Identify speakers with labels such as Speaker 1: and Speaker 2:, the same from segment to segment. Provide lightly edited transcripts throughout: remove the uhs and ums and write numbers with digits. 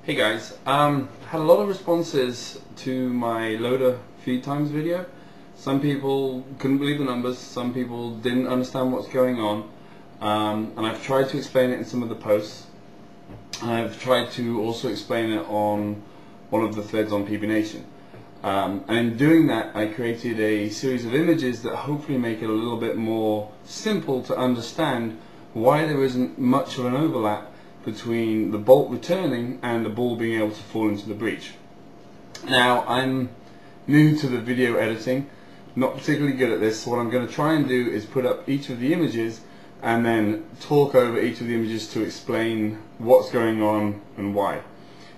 Speaker 1: Hey guys, had a lot of responses to my loader feed times video. Some people couldn't believe the numbers, some people didn't understand what's going on, and I've tried to explain it in some of the posts. I've tried to also explain it on one of the threads on PB Nation. And in doing that, I created a series of images that hopefully make it a little bit more simple to understand why there isn't much of an overlap between the bolt returning and the ball being able to fall into the breech. Now, I'm new to the video editing, not particularly good at this, so what I'm going to try and do is put up each of the images and then talk over each of the images to explain what's going on and why.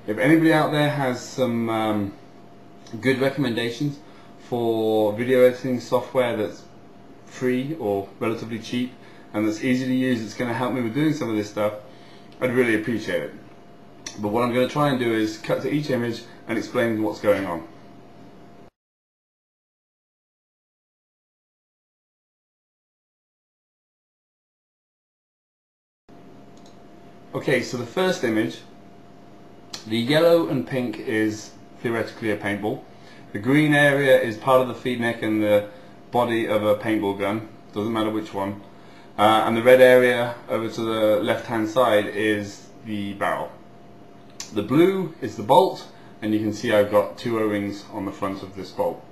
Speaker 1: If anybody out there has some good recommendations for video editing software that's free or relatively cheap and that's easy to use, it's going to help me with doing some of this stuff, I'd really appreciate it. But what I'm going to try and do is cut to each image and explain what's going on. Okay, so the first image, the yellow and pink is theoretically a paintball. The green area is part of the feed neck and the body of a paintball gun, doesn't matter which one. And the red area over to the left hand side is the barrel. The blue is the bolt, and you can see I've got two O-rings on the front of this bolt.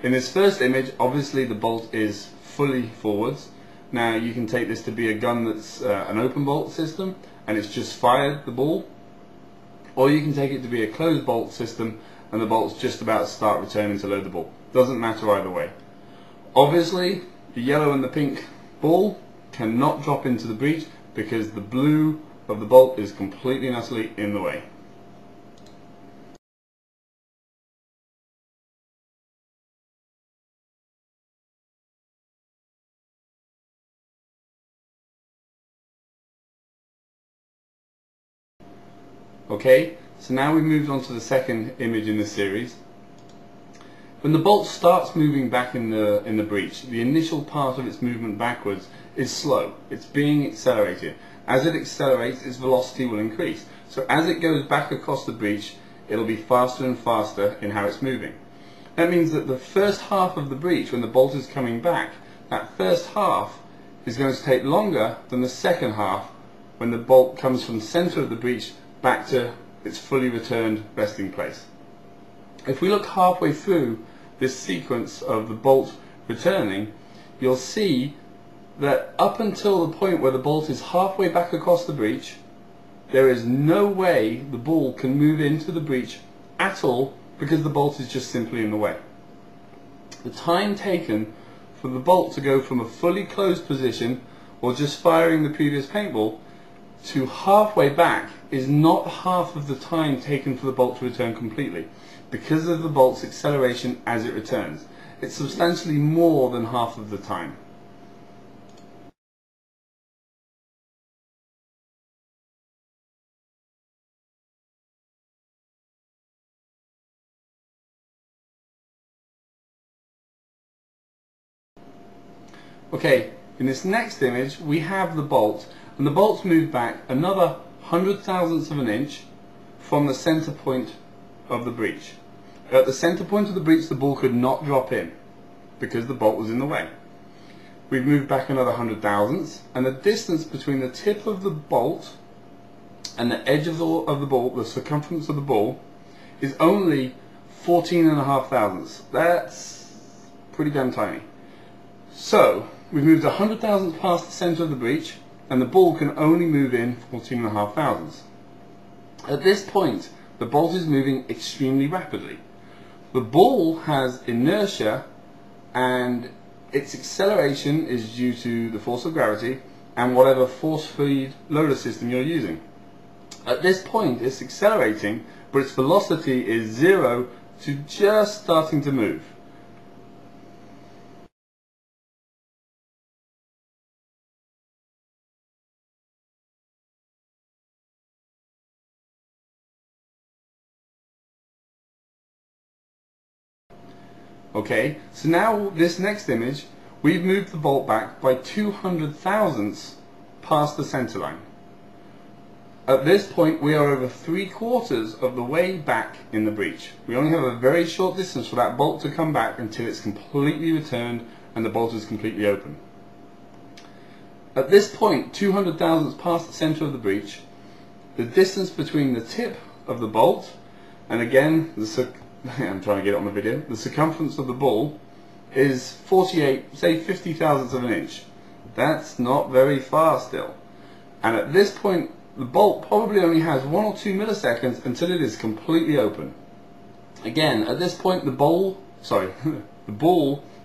Speaker 1: In this first image, obviously the bolt is fully forwards. Now you can take this to be a gun that's an open bolt system and it's just fired the ball, or you can take it to be a closed bolt system and the bolt's just about to start returning to load the ball. Doesn't matter either way. Obviously the yellow and the pink ball cannot drop into the breech because the blue of the bolt is completely and utterly in the way. Okay, so now we moved on to the second image in the series. When the bolt starts moving back in the breech, the initial part of its movement backwards is slow. It's being accelerated. As it accelerates, its velocity will increase. So as it goes back across the breech, it'll be faster and faster in how it's moving. That means that the first half of the breech, when the bolt is coming back, that first half is going to take longer than the second half when the bolt comes from the center of the breech back to its fully returned resting place. If we look halfway through this sequence of the bolt returning, you'll see that up until the point where the bolt is halfway back across the breech, there is no way the ball can move into the breech at all because the bolt is just simply in the way. The time taken for the bolt to go from a fully closed position or just firing the previous paintball to halfway back is not half of the time taken for the bolt to return completely because of the bolt's acceleration as it returns. It's substantially more than half of the time. Okay, in this next image we have the bolt, and the bolt's moved back another 100,000ths of an inch from the center point of the breech. At the center point of the breech the ball could not drop in because the bolt was in the way. We've moved back another 100,000ths, and the distance between the tip of the bolt and the edge of the ball, the circumference of the ball, is only 14.5 thousandths. That's pretty damn tiny. So we've moved 100,000ths past the center of the breech, and the ball can only move in 14.5 thousandths. At this point, the bolt is moving extremely rapidly. The ball has inertia, and its acceleration is due to the force of gravity and whatever force feed loader system you're using. At this point, it's accelerating, but its velocity is 0 to just starting to move. Okay, so now this next image, we've moved the bolt back by 200 thousandths past the center line. At this point we are over 3/4 of the way back in the breech. We only have a very short distance for that bolt to come back until it's completely returned and the bolt is completely open. At this point, 200 thousandths past the center of the breech, the distance between the tip of the bolt and again, I'm trying to get it on the video, the circumference of the ball is 48, say 50 thousandths of an inch. That's not very far still. And at this point, the bolt probably only has 1 or 2 milliseconds until it is completely open. Again, at this point the ball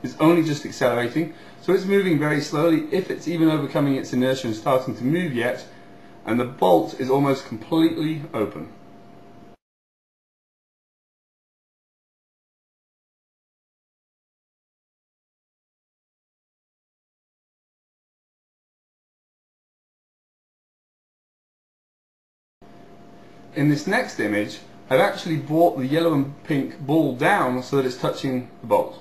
Speaker 1: is only just accelerating, so it's moving very slowly, if it's even overcoming its inertia and starting to move yet, and the bolt is almost completely open. In this next image, I've actually brought the yellow and pink ball down so that it's touching the bolt.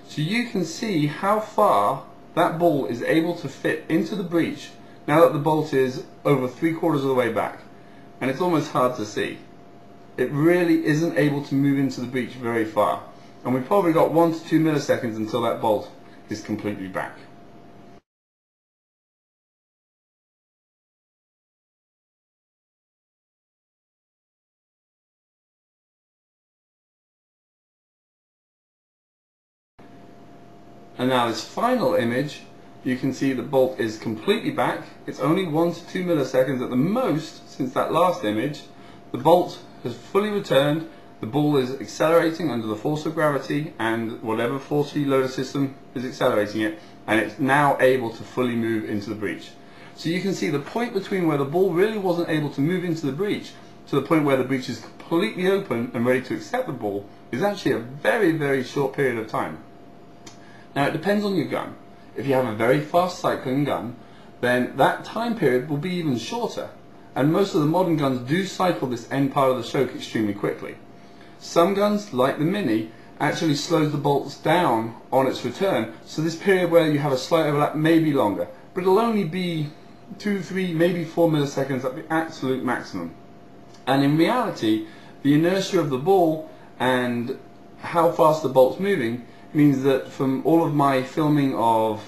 Speaker 1: So you can see how far that ball is able to fit into the breech now that the bolt is over 3/4 of the way back. And it's almost hard to see. It really isn't able to move into the breech very far. And we've probably got 1 to 2 milliseconds until that bolt is completely back. And now this final image, you can see the bolt is completely back. It's only 1 to 2 milliseconds at the most since that last image. The bolt has fully returned, the ball is accelerating under the force of gravity and whatever force feed loader system is accelerating it, and it's now able to fully move into the breech. So you can see the point between where the ball really wasn't able to move into the breech to the point where the breech is completely open and ready to accept the ball is actually a very, very short period of time. Now it depends on your gun. If you have a very fast cycling gun, then that time period will be even shorter. And most of the modern guns do cycle this end part of the stroke extremely quickly. Some guns, like the Mini, actually slows the bolts down on its return, so this period where you have a slight overlap may be longer, but it'll only be 2, 3, maybe 4 milliseconds at the absolute maximum. And in reality, the inertia of the ball and how fast the bolt's moving means that from all of my filming of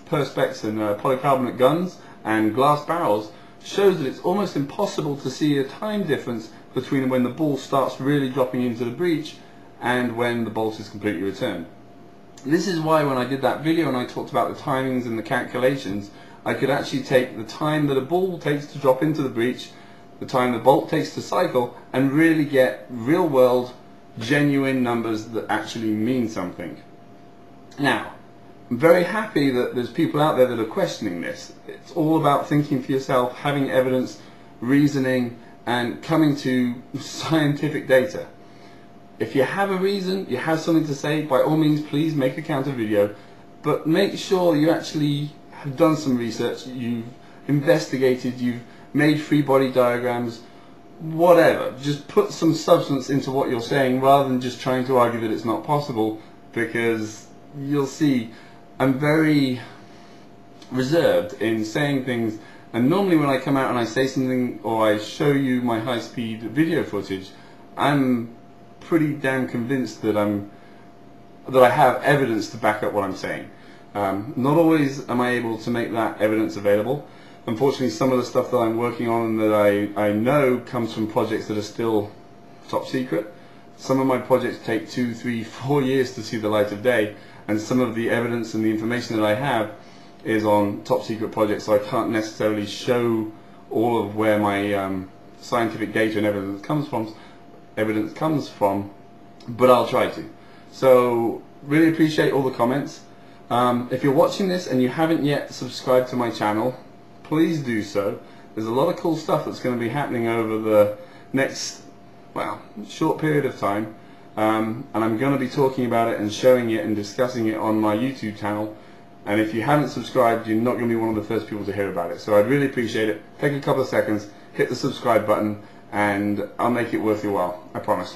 Speaker 1: perspex and polycarbonate guns and glass barrels shows that it's almost impossible to see a time difference between when the ball starts really dropping into the breech and when the bolt is completely returned. This is why when I did that video and I talked about the timings and the calculations, I could actually take the time that a ball takes to drop into the breech, the time the bolt takes to cycle, and really get real world genuine numbers that actually mean something. Now, I'm very happy that there's people out there that are questioning this. It's all about thinking for yourself, having evidence, reasoning, and coming to scientific data. If you have a reason, you have something to say, by all means please make a counter video, but make sure you actually have done some research, you've investigated, you've made free body diagrams, whatever. Just put some substance into what you're saying rather than just trying to argue that it's not possible, because you'll see I'm very reserved in saying things, and normally when I come out and I say something or I show you my high-speed video footage, I'm pretty damn convinced that I have evidence to back up what I'm saying. Not always am I able to make that evidence available. Unfortunately, some of the stuff that I'm working on and that I know comes from projects that are still top secret. Some of my projects take 2, 3, 4 years to see the light of day, and some of the evidence and the information that I have is on top secret projects, so I can't necessarily show all of where my scientific data and evidence comes from, but I'll try to. So really appreciate all the comments. If you're watching this and you haven't yet subscribed to my channel, please do so. There's a lot of cool stuff that's going to be happening over the next, well, short period of time, and I'm going to be talking about it and showing it and discussing it on my YouTube channel. And if you haven't subscribed, you're not going to be one of the first people to hear about it. So I'd really appreciate it. Take a couple of seconds, hit the subscribe button, and I'll make it worth your while. I promise.